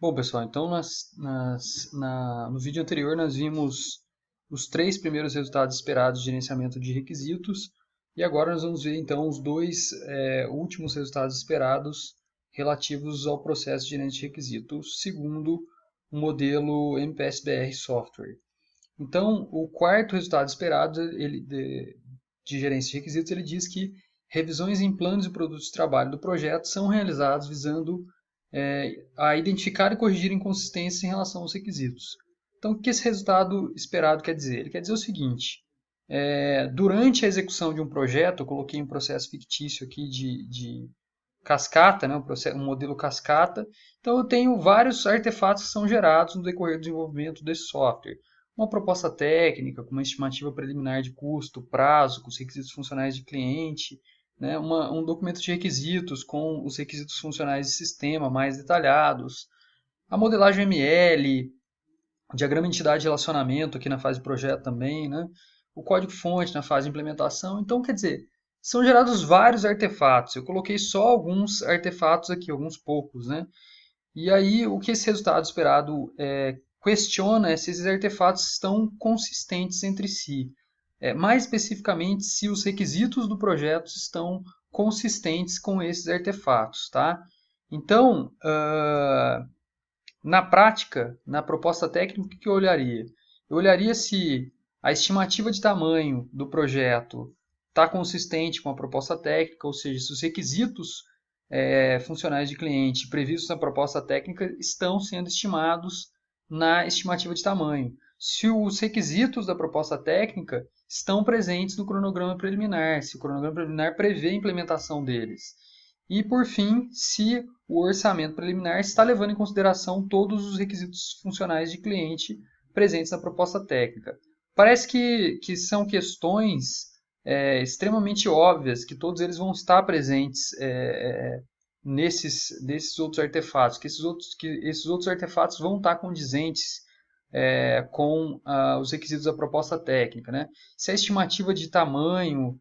Bom, pessoal, então no vídeo anterior nós vimos os três primeiros resultados esperados de gerenciamento de requisitos e agora nós vamos ver então os dois últimos resultados esperados relativos ao processo de gerência de requisitos, segundo o modelo MPS-BR Software. Então, o quarto resultado esperado de gerência de requisitos, ele diz que revisões em planos e produtos de trabalho do projeto são realizados visando a identificar e corrigir inconsistências em relação aos requisitos. Então, o que esse resultado esperado quer dizer? Ele quer dizer o seguinte: durante a execução de um projeto, eu coloquei um processo fictício aqui de cascata, né, um modelo cascata. Então, eu tenho vários artefatos que são gerados no decorrer do desenvolvimento desse software. Uma proposta técnica, com uma estimativa preliminar de custo, prazo, com os requisitos funcionais de cliente, né, um documento de requisitos com os requisitos funcionais de sistema mais detalhados, a modelagem ML, o diagrama de entidade de relacionamento aqui na fase de projeto também, né, o código-fonte na fase de implementação. Então, quer dizer, são gerados vários artefatos. Eu coloquei só alguns artefatos aqui, alguns poucos, né? E aí, o que esse resultado esperado questiona é se esses artefatos estão consistentes entre si. Mais especificamente, se os requisitos do projeto estão consistentes com esses artefatos, tá? Então, na prática, na proposta técnica, o que eu olharia? Eu olharia se a estimativa de tamanho do projeto está consistente com a proposta técnica, ou seja, se os requisitos funcionais de cliente previstos na proposta técnica estão sendo estimados na estimativa de tamanho. Se os requisitos da proposta técnica estão presentes no cronograma preliminar, se o cronograma preliminar prevê a implementação deles. E, por fim, se o orçamento preliminar está levando em consideração todos os requisitos funcionais de cliente presentes na proposta técnica. Parece que são questões extremamente óbvias, que todos eles vão estar presentes desses outros artefatos, que esses outros artefatos vão estar condizentes com os requisitos da proposta técnica, né? Se a estimativa de tamanho,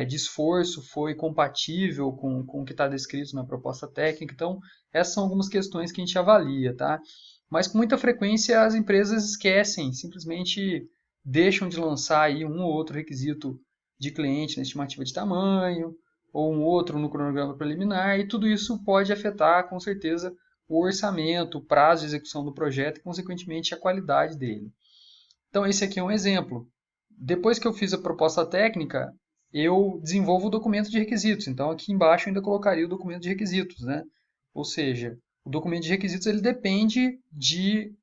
de esforço foi compatível com o que está descrito na proposta técnica. Então, essas são algumas questões que a gente avalia, tá? Mas com muita frequência as empresas esquecem, simplesmente deixam de lançar aí um ou outro requisito de cliente na estimativa de tamanho, ou um outro no cronograma preliminar, e tudo isso pode afetar, com certeza, o orçamento, o prazo de execução do projeto e, consequentemente, a qualidade dele. Então, esse aqui é um exemplo. Depois que eu fiz a proposta técnica, eu desenvolvo o documento de requisitos. Então, aqui embaixo eu ainda colocaria o documento de requisitos, né? Ou seja, o documento de requisitos ele depende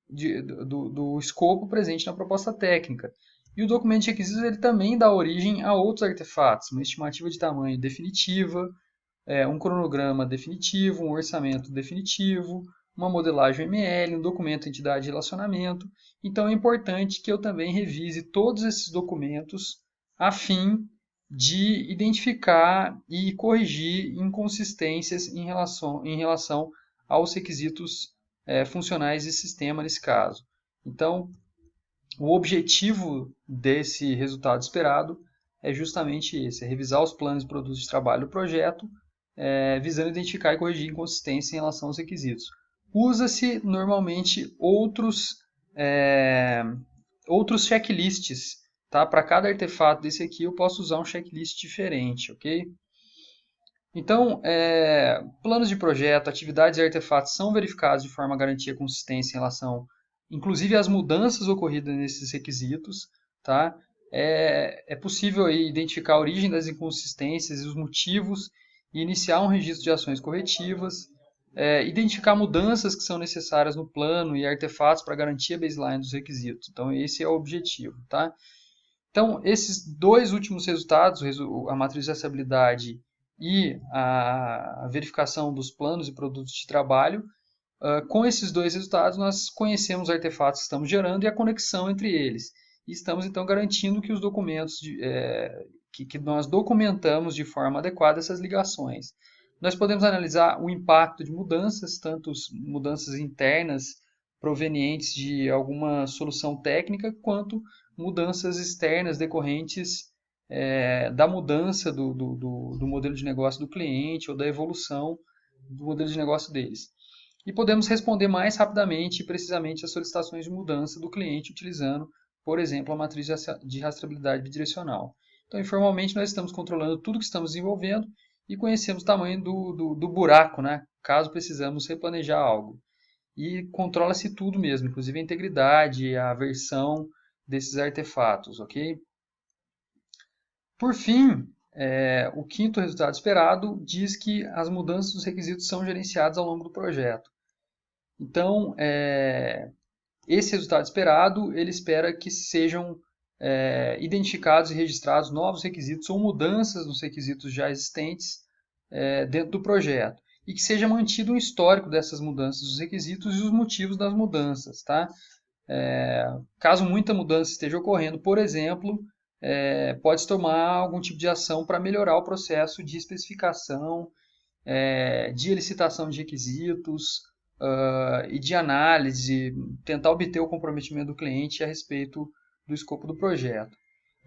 do escopo presente na proposta técnica. E o documento de requisitos ele também dá origem a outros artefatos, uma estimativa de tamanho definitiva, um cronograma definitivo, um orçamento definitivo, uma modelagem ML, um documento de entidade de relacionamento. Então é importante que eu também revise todos esses documentos a fim de identificar e corrigir inconsistências em relação aos requisitos funcionais de sistema nesse caso. Então, o objetivo desse resultado esperado é justamente esse, é revisar os planos e produtos de trabalho do projeto, visando identificar e corrigir inconsistência em relação aos requisitos. Usa-se normalmente outros checklists. Tá? Para cada artefato desse aqui, eu posso usar um checklist diferente, ok? Então, planos de projeto, atividades e artefatos são verificados de forma a garantir a consistência em relação, inclusive, às mudanças ocorridas nesses requisitos. Tá? É possível aí identificar a origem das inconsistências e os motivos e iniciar um registro de ações corretivas, identificar mudanças que são necessárias no plano e artefatos para garantir a baseline dos requisitos. Então, esse é o objetivo. Tá? Então, esses dois últimos resultados, a matriz de acessibilidade e a verificação dos planos e produtos de trabalho, com esses dois resultados, nós conhecemos os artefatos que estamos gerando e a conexão entre eles. E estamos, então, garantindo que os documentos, que nós documentamos de forma adequada essas ligações. Nós podemos analisar o impacto de mudanças, tanto mudanças internas provenientes de alguma solução técnica, quanto mudanças externas decorrentes da mudança do modelo de negócio do cliente ou da evolução do modelo de negócio deles. e podemos responder mais rapidamente e precisamente às solicitações de mudança do cliente utilizando, por exemplo, a matriz de rastreabilidade bidirecional. Então, informalmente, nós estamos controlando tudo que estamos desenvolvendo e conhecemos o tamanho do buraco, né? Caso precisamos replanejar algo. E controla-se tudo mesmo, inclusive a integridade, a versão desses artefatos, ok? Por fim, o quinto resultado esperado diz que as mudanças dos requisitos são gerenciadas ao longo do projeto. Então, esse resultado esperado, ele espera que sejam identificados e registrados novos requisitos ou mudanças nos requisitos já existentes dentro do projeto. E que seja mantido um histórico dessas mudanças dos requisitos e os motivos das mudanças. Tá? Caso muita mudança esteja ocorrendo, por exemplo, pode-se tomar algum tipo de ação para melhorar o processo de especificação, de elicitação de requisitos e de análise, tentar obter o comprometimento do cliente a respeito do escopo do projeto.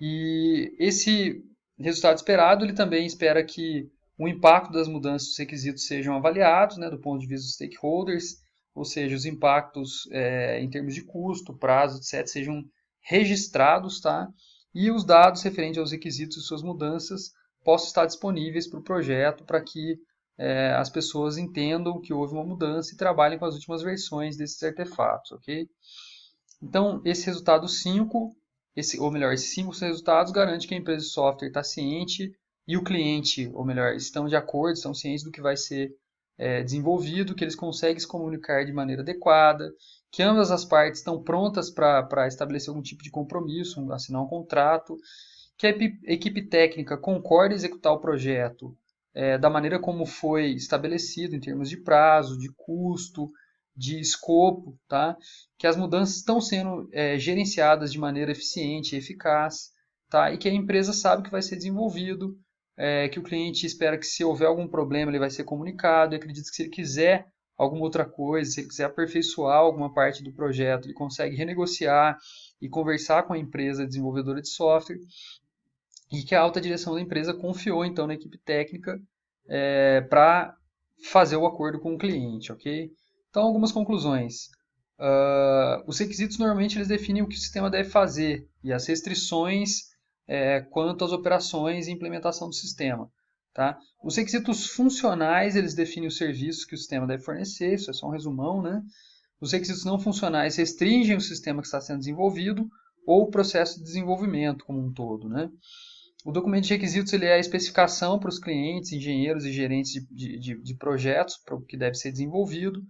E esse resultado esperado, ele também espera que o impacto das mudanças dos requisitos sejam avaliados, né, do ponto de vista dos stakeholders, ou seja, os impactos em termos de custo, prazo, etc., sejam registrados, tá? E os dados referentes aos requisitos e suas mudanças possam estar disponíveis para o projeto para que as pessoas entendam que houve uma mudança e trabalhem com as últimas versões desses artefatos, ok? Então, esse resultado 5, ou melhor, esses 5 resultados garantem que a empresa de software está ciente e o cliente, ou melhor, estão de acordo, estão cientes do que vai ser desenvolvido, que eles conseguem se comunicar de maneira adequada, que ambas as partes estão prontas para estabelecer algum tipo de compromisso, assinar um contrato, que a equipe técnica concorda em executar o projeto da maneira como foi estabelecido em termos de prazo, de custo, de escopo, tá? Que as mudanças estão sendo gerenciadas de maneira eficiente e eficaz, tá? E que a empresa sabe que vai ser desenvolvido, que o cliente espera que se houver algum problema ele vai ser comunicado, e acredita que se ele quiser alguma outra coisa, se ele quiser aperfeiçoar alguma parte do projeto, ele consegue renegociar e conversar com a empresa desenvolvedora de software, e que a alta direção da empresa confiou então na equipe técnica para fazer o acordo com o cliente, ok? Então, algumas conclusões. Os requisitos normalmente eles definem o que o sistema deve fazer e as restrições quanto às operações e implementação do sistema. Tá? Os requisitos funcionais eles definem os serviços que o sistema deve fornecer, isso é só um resumão, né? Os requisitos não funcionais restringem o sistema que está sendo desenvolvido ou o processo de desenvolvimento como um todo, né? O documento de requisitos ele é a especificação para os clientes, engenheiros e gerentes de projetos para o que deve ser desenvolvido.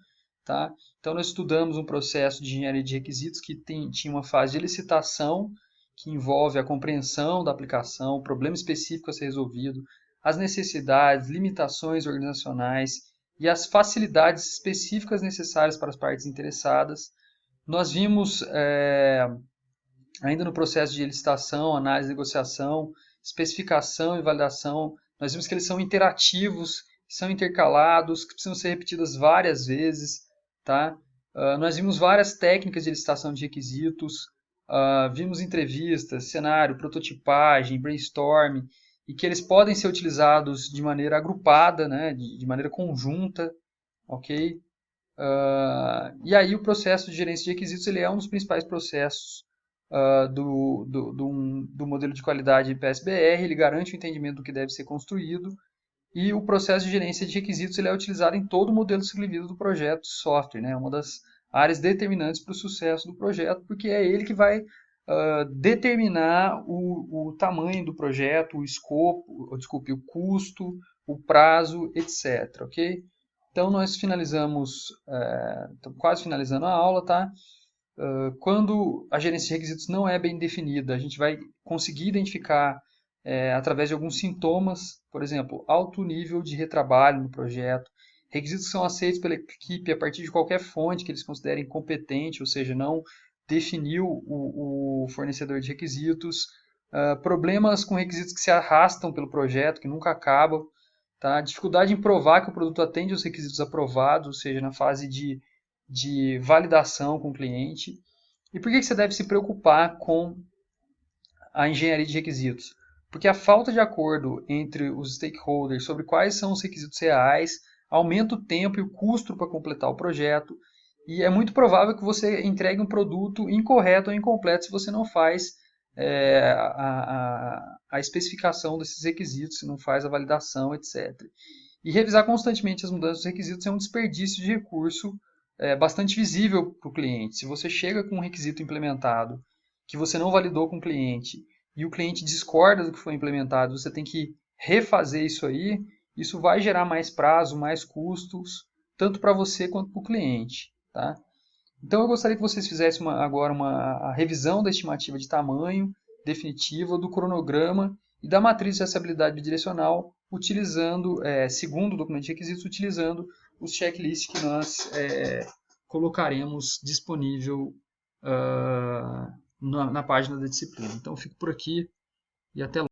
Tá? Então, nós estudamos um processo de engenharia de requisitos que tinha uma fase de licitação, que envolve a compreensão da aplicação, o problema específico a ser resolvido, as necessidades, limitações organizacionais e as facilidades específicas necessárias para as partes interessadas. Nós vimos, ainda no processo de licitação, análise e negociação, especificação e validação, nós vimos que eles são interativos, são intercalados, que precisam ser repetidas várias vezes. Tá? Nós vimos várias técnicas de licitação de requisitos, vimos entrevistas, cenário, prototipagem, brainstorming, e que eles podem ser utilizados de maneira agrupada, né, de maneira conjunta, ok? E aí o processo de gerência de requisitos ele é um dos principais processos do modelo de qualidade PSBR, ele garante o entendimento do que deve ser construído, e o processo de gerência de requisitos ele é utilizado em todo o modelo de ciclo de vida do projeto de software, né? É uma das áreas determinantes para o sucesso do projeto, porque é ele que vai determinar o tamanho do projeto, o escopo, desculpe, o custo, o prazo, etc. Ok? Então nós finalizamos, estamos quase finalizando a aula, tá? Quando a gerência de requisitos não é bem definida, a gente vai conseguir identificar através de alguns sintomas, por exemplo, alto nível de retrabalho no projeto, requisitos que são aceitos pela equipe a partir de qualquer fonte que eles considerem competente, ou seja, não definiu o fornecedor de requisitos, problemas com requisitos que se arrastam pelo projeto, que nunca acabam, tá? Dificuldade em provar que o produto atende aos requisitos aprovados, ou seja, na fase de validação com o cliente. E por que você deve se preocupar com a engenharia de requisitos? Porque a falta de acordo entre os stakeholders sobre quais são os requisitos reais aumenta o tempo e o custo para completar o projeto, e é muito provável que você entregue um produto incorreto ou incompleto se você não faz a especificação desses requisitos, se não faz a validação, etc. E revisar constantemente as mudanças dos requisitos é um desperdício de recurso bastante visível para o cliente. Se você chega com um requisito implementado que você não validou com o cliente e o cliente discorda do que foi implementado, você tem que refazer isso aí, isso vai gerar mais prazo, mais custos, tanto para você quanto para o cliente. Tá? Então eu gostaria que vocês fizessem agora a revisão da estimativa de tamanho definitiva, do cronograma e da matriz de acessibilidade bidirecional, utilizando, segundo o documento de requisitos, utilizando os checklists que nós colocaremos disponível na página da disciplina. Então, fico por aqui e até logo.